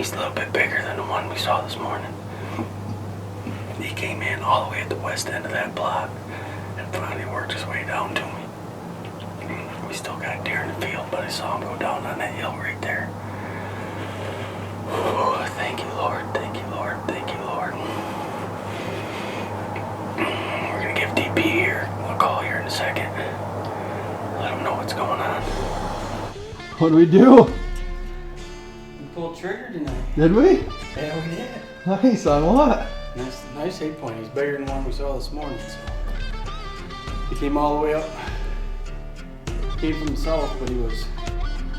He's a little bit bigger than the one we saw this morning. He came in all the way at the west end of that plot and finally worked his way down to me. We still got deer in the field, but I saw him go down on that hill right there. Oh, thank you, Lord. Thank you, Lord. Thank you, Lord. We're going to give DP here a call here in a second. Let him know what's going on. What do we do? We pulled trigger tonight. Did we? Yeah, we did. Nice, on what? Nice 8-point. He's bigger than the one we saw this morning. So. He came all the way up. Came from the south, but he was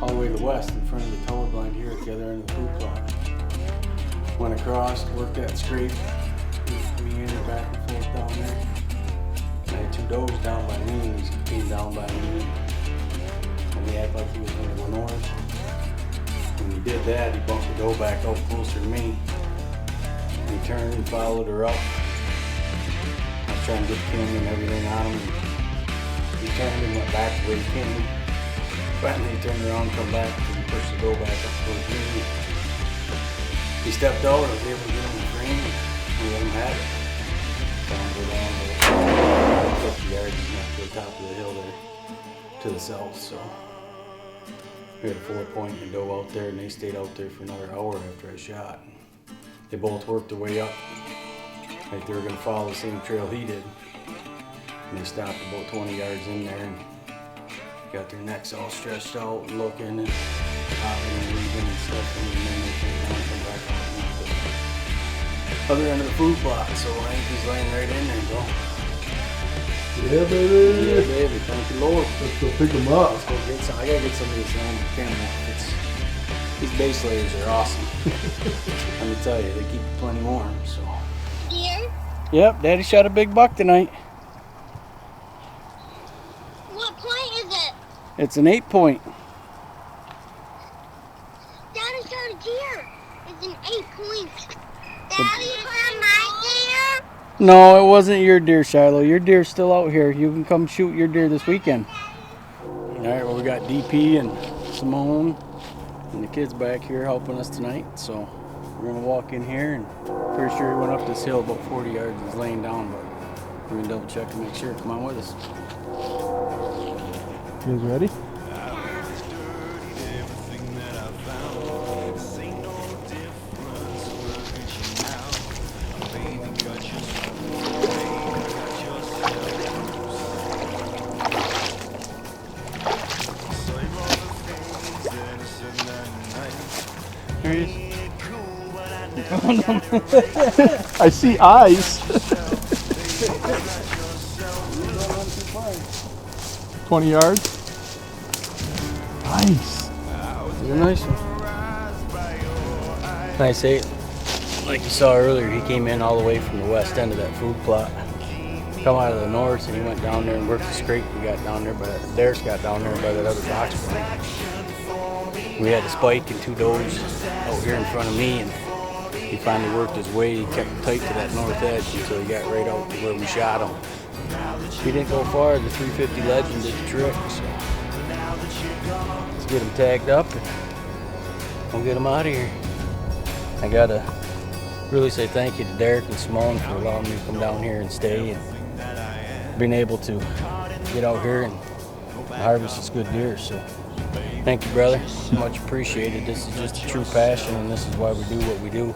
all the way to the west in front of the tower blind here at the other end of the food plot. Went across, worked that scrape, meandered back and forth down there. I had 2 does down by me, and he came down by me. And he acted like he was going to go north. When he did that, he bumped the doe back out closer to me. And he turned and followed her up. I was trying to get Kim and everything on him. He turned and went back the way he came. Finally, he turned around and come back and he pushed the doe back up towards me. He stepped out, I was able to get him in the frame and let him have it. Saw him go down about 50 yards and up to the top of the hill there to the south. So we had a 4-point and doe out there, and they stayed out there for another hour after I shot. They both worked their way up, like they were going to follow the same trail he did. And they stopped about 20 yards in there and got their necks all stretched out and looking and hopping and leaving and stuff. And then they came down and come back out and the other end of the food plot. So I think he's laying right in there, bro. Yeah, baby. Yeah, baby. Thank you, Lord. Let's go pick them up. Let's go get some. I gotta get some of these camera. These base layers are awesome. Let me tell you, they keep you plenty warm. So. Deer? Yep, Daddy shot a big buck tonight. What point is it? It's an 8-point. Daddy shot a deer. It's an 8-point. Daddy shot my deer? No, it wasn't your deer, Shiloh. Your deer's still out here. You can come shoot your deer this weekend. All right, well, we got DP and Simone and the kids back here helping us tonight. So we're gonna walk in here, and pretty sure he went up this hill about 40 yards and is laying down, but we're gonna double check to make sure. Come on with us. You guys ready? There he is. I see eyes. 20 yards. Nice. It's a nice one. Nice 8. Like you saw earlier, he came in all the way from the west end of that food plot. Come out of the north, and he went down there and worked the scrape. We got down there, but Derek's got down there by that other box point. We had a spike and 2 does out here in front of me, and he finally worked his way. He kept tight to that north edge until he got right out to where we shot him. He didn't go far. The 350 Legend did the trick. So let's get him tagged up and we'll get him out of here. I gotta really say thank you to Derek and Simone for allowing me to come down here and stay and being able to get out here and harvest this good deer. So thank you, brother. Much appreciated. This is just a true passion, and this is why we do what we do.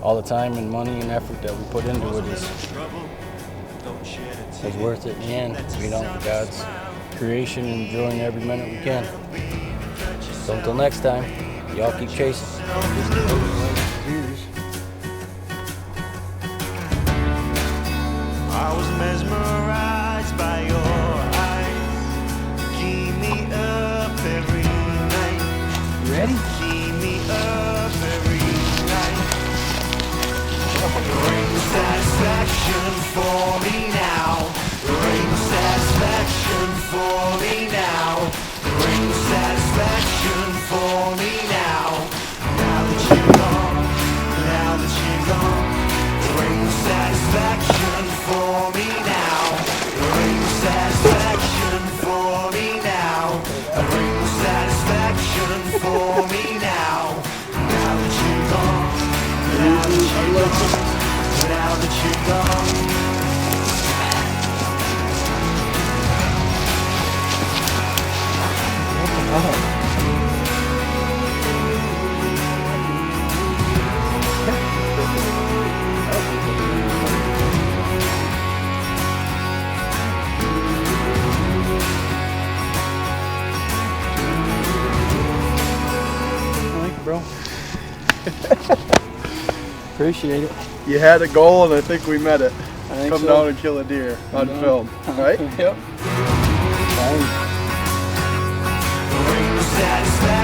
All the time and money and effort that we put into it is worth it in the end. You know, for God's creation and enjoying every minute we can. So until next time, y'all keep chasing. I was mesmerized by your eyes. Keep me up every night. Ready? Keep me up every night. Bring satisfaction for me now. Bring satisfaction for me now. Bring satisfaction for me now. Now that you're gone, now that you're gone. Bring satisfaction for me now. Bring satisfaction for me now. Bring satisfaction for me now. Now that you're Appreciate it. You had a goal, and I think we met it. I think Come so. down and kill a deer on film, right? Yep. Bring satisfaction.